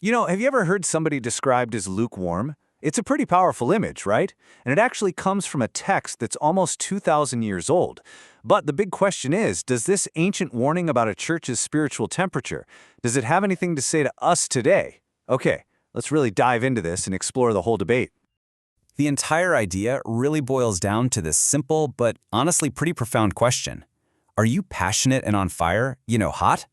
Have you ever heard somebody described as lukewarm? It's a pretty powerful image, right? And it actually comes from a text that's almost 2,000 years old. But the big question is, does this ancient warning about a church's spiritual temperature, does it have anything to say to us today? Okay, let's really dive into this and explore the whole debate. The entire idea really boils down to this simple but honestly pretty profound question. Are you passionate and on fire, hot?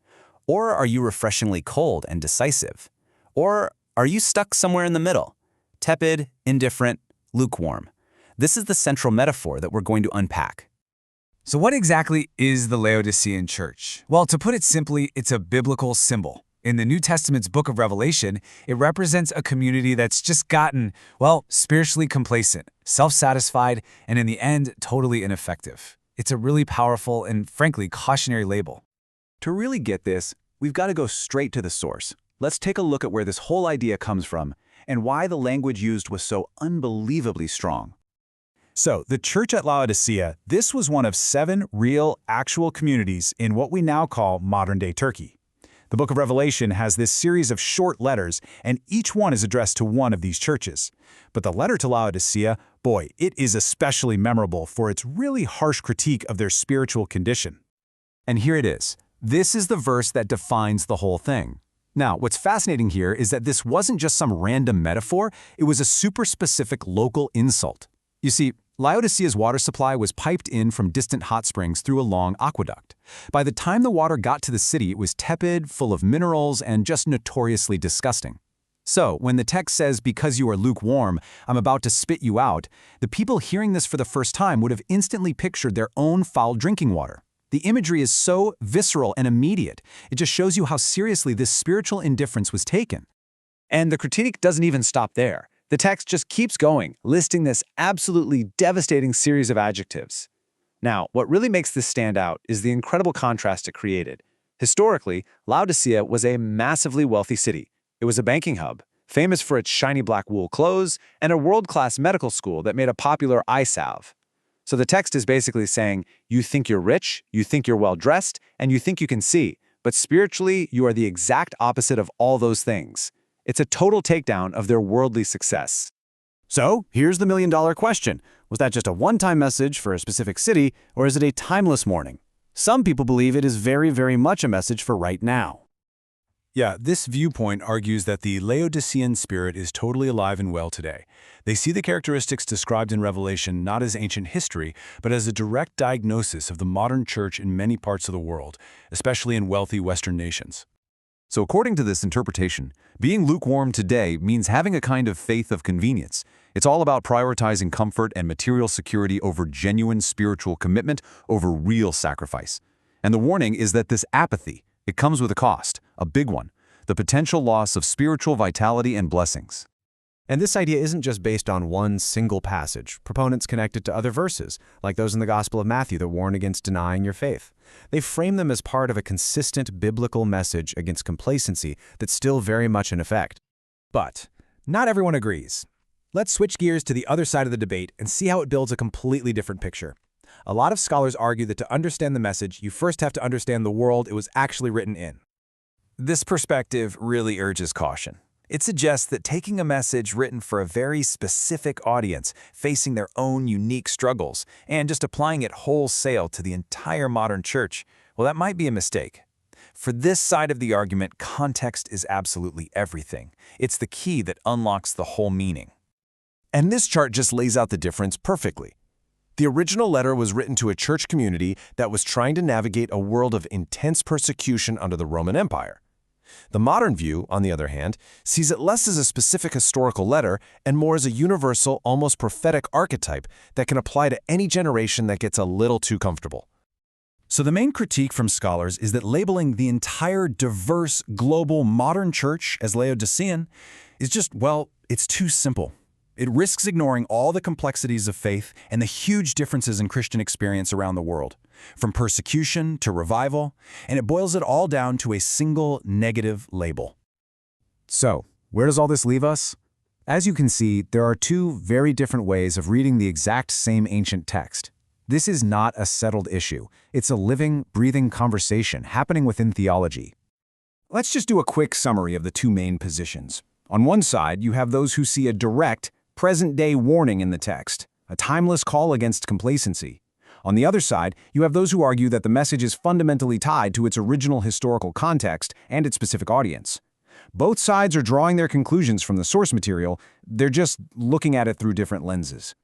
Or are you refreshingly cold and decisive? Or are you stuck somewhere in the middle? Tepid, indifferent, lukewarm. This is the central metaphor that we're going to unpack. So what exactly is the Laodicean Church? Well, to put it simply, it's a biblical symbol. In the New Testament's book of Revelation, it represents a community that's just gotten, spiritually complacent, self-satisfied, and in the end, totally ineffective. It's a really powerful and, frankly, cautionary label. To really get this, we've got to go straight to the source. Let's take a look at where this whole idea comes from and why the language used was so unbelievably strong. So, the church at Laodicea, this was one of 7 real, actual communities in what we now call modern-day Turkey. The book of Revelation has this series of short letters, and each one is addressed to one of these churches. But the letter to Laodicea, boy, it is especially memorable for its really harsh critique of their spiritual condition. And here it is. This is the verse that defines the whole thing. Now, what's fascinating here is that this wasn't just some random metaphor, it was a super specific local insult. You see, Laodicea's water supply was piped in from distant hot springs through a long aqueduct. By the time the water got to the city, it was tepid, full of minerals, and just notoriously disgusting. So, when the text says, "Because you are lukewarm, I'm about to spit you out," the people hearing this for the first time would have instantly pictured their own foul drinking water. The imagery is so visceral and immediate, it just shows you how seriously this spiritual indifference was taken. And the critique doesn't even stop there. The text just keeps going, listing this absolutely devastating series of adjectives. Now, what really makes this stand out is the incredible contrast it created. Historically, Laodicea was a massively wealthy city. It was a banking hub, famous for its shiny black wool clothes, and a world-class medical school that made a popular eye salve. So the text is basically saying, you think you're rich, you think you're well-dressed, and you think you can see, but spiritually, you are the exact opposite of all those things. It's a total takedown of their worldly success. So, here's the million-dollar question. Was that just a one-time message for a specific city, or is it a timeless warning? Some people believe it is very, very much a message for right now. Yeah, this viewpoint argues that the Laodicean spirit is totally alive and well today. They see the characteristics described in Revelation not as ancient history, but as a direct diagnosis of the modern church in many parts of the world, especially in wealthy Western nations. So according to this interpretation, being lukewarm today means having a kind of faith of convenience. It's all about prioritizing comfort and material security over genuine spiritual commitment, over real sacrifice. And the warning is that this apathy, it comes with a cost, a big one, the potential loss of spiritual vitality and blessings. And this idea isn't just based on one single passage. Proponents connect it to other verses, like those in the Gospel of Matthew that warn against denying your faith. They frame them as part of a consistent biblical message against complacency that's still very much in effect. But not everyone agrees. Let's switch gears to the other side of the debate and see how it builds a completely different picture. A lot of scholars argue that to understand the message, you first have to understand the world it was actually written in. This perspective really urges caution. It suggests that taking a message written for a very specific audience, facing their own unique struggles, and just applying it wholesale to the entire modern church, well, that might be a mistake. For this side of the argument, context is absolutely everything. It's the key that unlocks the whole meaning. And this chart just lays out the difference perfectly. The original letter was written to a church community that was trying to navigate a world of intense persecution under the Roman Empire. The modern view, on the other hand, sees it less as a specific historical letter and more as a universal, almost prophetic archetype that can apply to any generation that gets a little too comfortable. So the main critique from scholars is that labeling the entire diverse, global, modern church as Laodicean is just, it's too simple. It risks ignoring all the complexities of faith and the huge differences in Christian experience around the world, from persecution to revival, and it boils it all down to a single negative label. So, where does all this leave us? As you can see, there are 2 very different ways of reading the exact same ancient text. This is not a settled issue. It's a living, breathing conversation happening within theology. Let's just do a quick summary of the two main positions. On one side, you have those who see a direct, present-day warning in the text, a timeless call against complacency. On the other side, you have those who argue that the message is fundamentally tied to its original historical context and its specific audience. Both sides are drawing their conclusions from the source material, they're just looking at it through different lenses.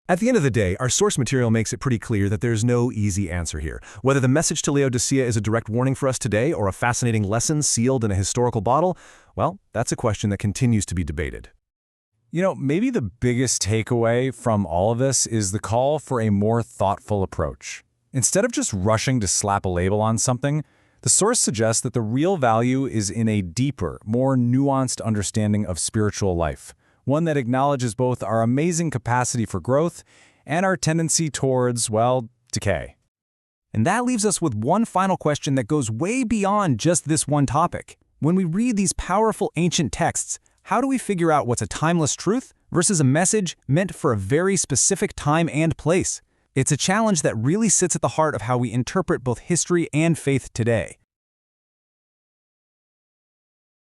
At the end of the day, our source material makes it pretty clear that there's no easy answer here. Whether the message to Laodicea is a direct warning for us today or a fascinating lesson sealed in a historical bottle, well, that's a question that continues to be debated. You know, maybe the biggest takeaway from all of this is the call for a more thoughtful approach. Instead of just rushing to slap a label on something, the source suggests that the real value is in a deeper, more nuanced understanding of spiritual life, one that acknowledges both our amazing capacity for growth and our tendency towards, well, decay. And that leaves us with one final question that goes way beyond just this one topic. When we read these powerful ancient texts, how do we figure out what's a timeless truth versus a message meant for a very specific time and place? It's a challenge that really sits at the heart of how we interpret both history and faith today.